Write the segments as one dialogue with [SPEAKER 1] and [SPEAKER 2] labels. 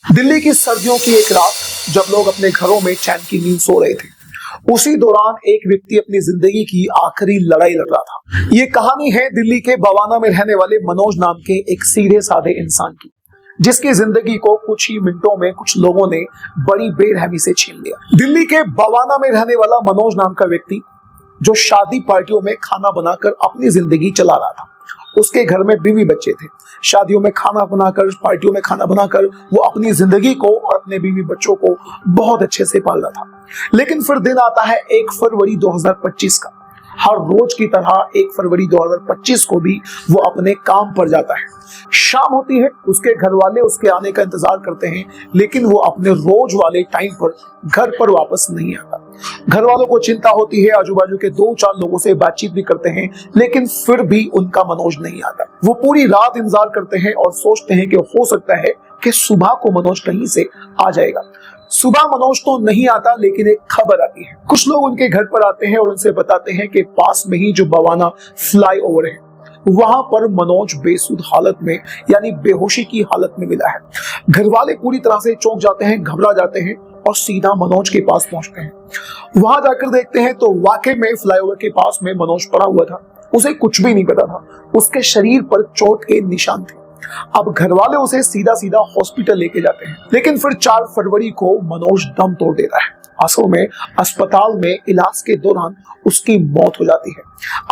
[SPEAKER 1] दिल्ली की सर्दियों की एक रात जब लोग अपने घरों में चैन की नींद सो रहे थे, उसी दौरान एक व्यक्ति अपनी जिंदगी की आखिरी लड़ाई लड़ रहा था। ये कहानी है दिल्ली के बवाना में रहने वाले मनोज नाम के एक सीधे साधे इंसान की, जिसकी जिंदगी को कुछ ही मिनटों में कुछ लोगों ने बड़ी बेरहमी से छीन लिया। दिल्ली के बवाना में रहने वाला मनोज नाम का व्यक्ति, जो शादी पार्टियों में खाना बनाकर अपनी जिंदगी चला रहा था। उसके घर में बीवी बच्चे थे। शादियों में खाना बनाकर, पार्टियों में खाना बनाकर वो अपनी जिंदगी को और अपने बीवी बच्चों को बहुत अच्छे से पाल रहा था। लेकिन फिर दिन आता है 1 फरवरी 2025 का। हर रोज की तरह 1 फरवरी 2025 को भी वो अपने काम पर जाता है। शाम होती है, उसके घर वाले उसके आने का इंतजार करते हैं, लेकिन वो अपने रोज वाले टाइम पर घर पर वापस नहीं आता। घर वालों को चिंता होती है, आजू बाजू के 2-4 लोगों से बातचीत भी करते हैं, लेकिन फिर भी उनका मनोज नहीं आता। वो पूरी रात इंतजार करते हैं और सोचते हैं कि हो सकता है कि सुबह को मनोज कहीं से आ जाएगा। सुबह मनोज तो नहीं आता, लेकिन एक खबर आती है। कुछ लोग उनके घर पर आते हैं और उनसे बताते हैं कि पास में ही जो बवाना फ्लाईओवर है, वहां पर मनोज बेसुध हालत में यानी बेहोशी की हालत में मिला है। घर वाले पूरी तरह से चौंक जाते हैं, घबरा जाते हैं और सीधा मनोज के पास पहुंचते हैं। वहां जाकर देखते हैं तो वाकई में फ्लाईओवर के पास में मनोज पड़ा हुआ था। उसे कुछ भी नहीं पता था, उसके शरीर पर चोट के निशान थे। अब घर वाले उसे सीधा सीधा हॉस्पिटल लेके जाते हैं, लेकिन फिर 4 फरवरी को मनोज दम तोड़ देता है। असल में अस्पताल में इलाज के दौरान उसकी मौत हो जाती है।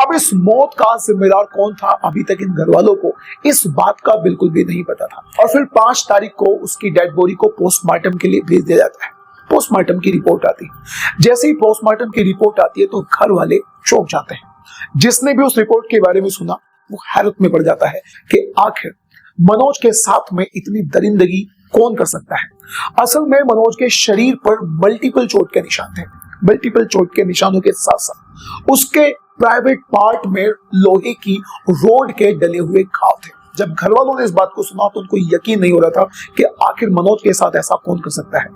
[SPEAKER 1] अब इस मौत का जिम्मेदार कौन था, अभी तक इन घर वालों को इस बात का बिल्कुल भी नहीं पता था। और फिर 5 तारीख को उसकी डेड बॉडी को पोस्टमार्टम के लिए भेज दिया जाता है। पोस्टमार्टम की रिपोर्ट आती है। जैसे ही पोस्टमार्टम की रिपोर्ट आती है तो घर वाले चौंक जाते हैं। जिसने भी उस रिपोर्ट के बारे में सुना वो हैरत में पड़ जाता है कि आखिर मनोज के साथ में इतनी दरिंदगी कौन कर सकता है। असल में मनोज के शरीर पर मल्टीपल चोट के निशान थे। मल्टीपल चोट के निशानों के साथ साथ उसके प्राइवेट पार्ट में लोहे की रोड के डले हुए घाव थे। जब घर वालों ने इस बात को सुना तो उनको यकीन नहीं हो रहा था कि आखिर मनोज के साथ ऐसा कौन कर सकता है।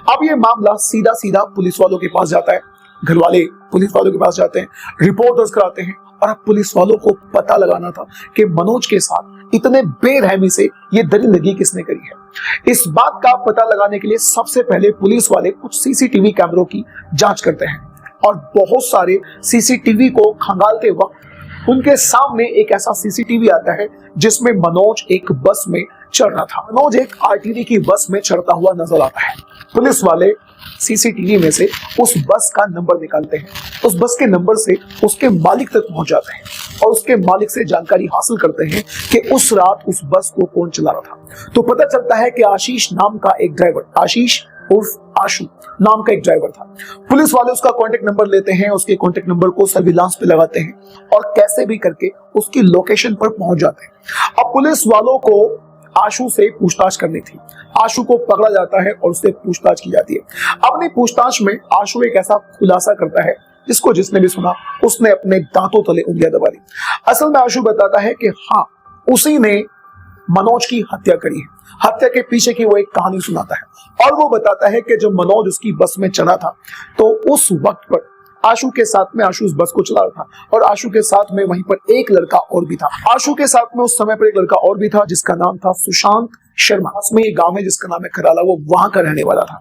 [SPEAKER 1] अब ये मामला सीधा सीधा पुलिस वालों के पास जाता है। घर वाले पुलिस वालों के पास जाते हैं, रिपोर्ट दर्ज कराते हैं। और अब पुलिस वालों को पता लगाना था कि मनोज के साथ इतने बेरहमी से ये दरिंदगी किसने करी है। इस बात का पता लगाने के लिए सबसे पहले पुलिस वाले कुछ सीसीटीवी कैमरों की जांच करते हैं और बहुत सारे सीसीटीवी को खंगालते वक्त उनके सामने एक ऐसा सीसीटीवी आता है जिसमें मनोज एक बस में चढ़ रहा था। मनोज एक आरटीडी की बस में चढ़ता हुआ नजर आता है। पुलिस वाले सीसीटीवी में से उस बस का नंबर निकालते हैं। उस बस के नंबर से उसके मालिक तक पहुंच जाते हैं और उसके मालिक से जानकारी हासिल करते हैं कि उस रात उस बस को कौन चला रहा था। तो पता चलता है कि आशीष नाम का एक ड्राइवर, आशीष उर्फ आशु नाम का एक ड्राइवर था। पुलिस वाले उसका कांटेक्ट नंबर लेते हैं, उसके कांटेक्ट नंबर को सर्विलांस पे लगाते हैं और कैसे भी करके उसकी लोकेशन पर पहुंच जाते हैं। अब पुलिस वालों को आशु से पूछताछ करनी थी। आशु को पकड़ा जाता है और उससे पूछताछ की जाती है। अपनी पूछताछ में आशु एक ऐसा खुलासा करता है जिसको जिसने भी सुना उसने अपने दांतों तले उंगलियां दबा ली। असल में आशु बताता है कि हाँ, उसी ने मनोज की हत्या करी है। हत्या के पीछे की वो एक कहानी सुनाता है और वो बताता है कि जब मनोज उसकी बस में चढ़ा था तो उस वक्त पर आशु के साथ में, आशु उस बस को चला रहा था और आशु के साथ में वहीं पर एक लड़का और भी था। आशु के साथ में उस समय पर एक लड़का और भी था जिसका नाम था सुशांत शर्मा। में एक गांव है जिसका नाम है कराला, वो वहां का रहने वाला था।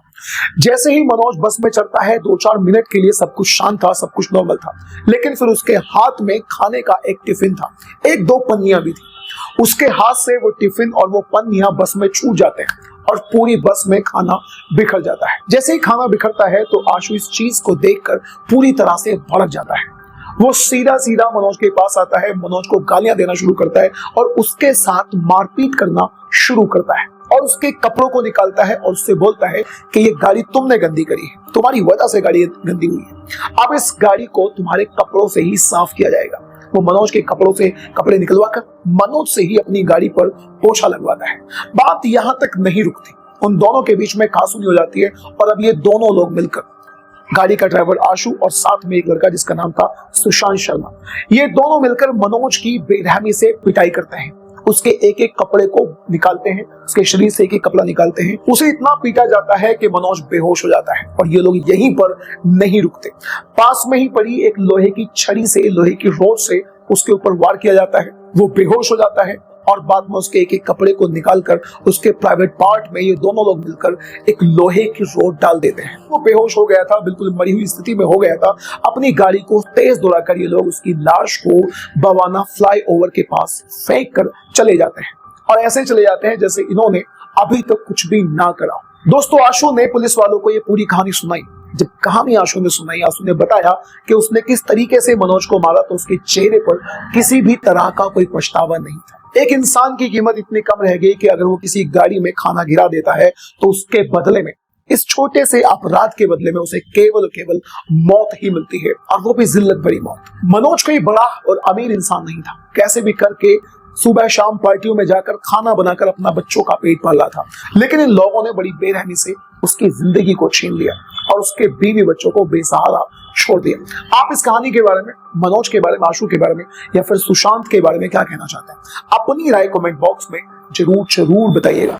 [SPEAKER 1] जैसे ही मनोज बस में चढ़ता है 2-4 मिनट के लिए सब कुछ शांत था, सब कुछ नॉर्मल था, लेकिन फिर उसके हाथ में खाने का एक टिफिन था, 1-2 पन्नियां भी थी। उसके हाथ से वो टिफिन और वो पन्नियां बस में छूट जाते हैं और पूरी बस में खाना बिखर जाता है। जैसे ही खाना बिखरता है तो आशु इस चीज को देखकर पूरी तरह से भड़क जाता है। वो सीधा सीधा मनोज के पास आता है, मनोज को गालियां देना शुरू करता है और उसके साथ मारपीट करना शुरू करता है और उसके कपड़ों को निकालता है और उससे बोलता है कि ये गाड़ी तुमने गंदी करी है, तुम्हारी वजह से गाड़ी गंदी हुई है, अब इस गाड़ी को तुम्हारे कपड़ों से ही साफ किया जाएगा। वो मनोज के कपड़ों से कपड़े निकलवाकर मनोज से ही अपनी गाड़ी पर पोछा लगवाता है। बात यहाँ तक नहीं रुकती, उन दोनों के बीच में कहासुनी हो जाती है और अब ये दोनों लोग मिलकर, गाड़ी का ड्राइवर आशु और साथ में एक लड़का जिसका नाम था सुशांत शर्मा, ये दोनों मिलकर मनोज की बेरहमी से पिटाई करते हैं। उसके एक एक कपड़े को निकालते हैं, उसके शरीर से एक एक कपड़ा निकालते हैं। उसे इतना पीटा जाता है कि मनोज बेहोश हो जाता है और ये लोग यहीं पर नहीं रुकते। पास में ही पड़ी एक लोहे की छड़ी से, लोहे की रोड से उसके ऊपर वार किया जाता है। वो बेहोश हो जाता है और बाद में उसके एक एक कपड़े को निकालकर उसके प्राइवेट पार्ट में ये दोनों लोग मिलकर एक लोहे की रॉड डाल देते हैं। वो बेहोश हो गया था, बिल्कुल मरी हुई स्थिति में हो गया था। अपनी गाड़ी को तेज दौड़ाकर ये लोग उसकी लाश को बवाना फ्लाईओवर के पास फेंक कर चले जाते हैं और ऐसे चले जाते हैं जैसे इन्होंने अभी तक कुछ भी ना करा। दोस्तों, आशु ने पुलिस वालों को ये पूरी कहानी सुनाई। जब कहानी आशु ने सुनाई, आशु ने बताया कि उसने किस तरीके से मनोज को मारा, तो उसके चेहरे पर किसी भी तरह का कोई पछतावा नहीं था। एक इंसान की कीमत इतनी कम रह गई कि अगर वो किसी गाड़ी में खाना गिरा देता है तो उसके बदले में, इस छोटे से अपराध के बदले में उसे केवल मौत ही मिलती है, और वो भी जिल्लत भरी मौत। मनोज कोई बड़ा और अमीर इंसान नहीं था, कैसे भी करके सुबह शाम पार्टियों में जाकर खाना बनाकर अपना बच्चों का पेट पाल रहा था। लेकिन इन लोगों ने बड़ी बेरहमी से उसकी जिंदगी को छीन लिया और उसके बीवी बच्चों को बेसहारा छोड़ दिया। आप इस कहानी के बारे में, मनोज के बारे में, आशु के बारे में या फिर सुशांत के बारे में क्या कहना चाहते हैं? अपनी राय कमेंट बॉक्स में जरूर बताइएगा।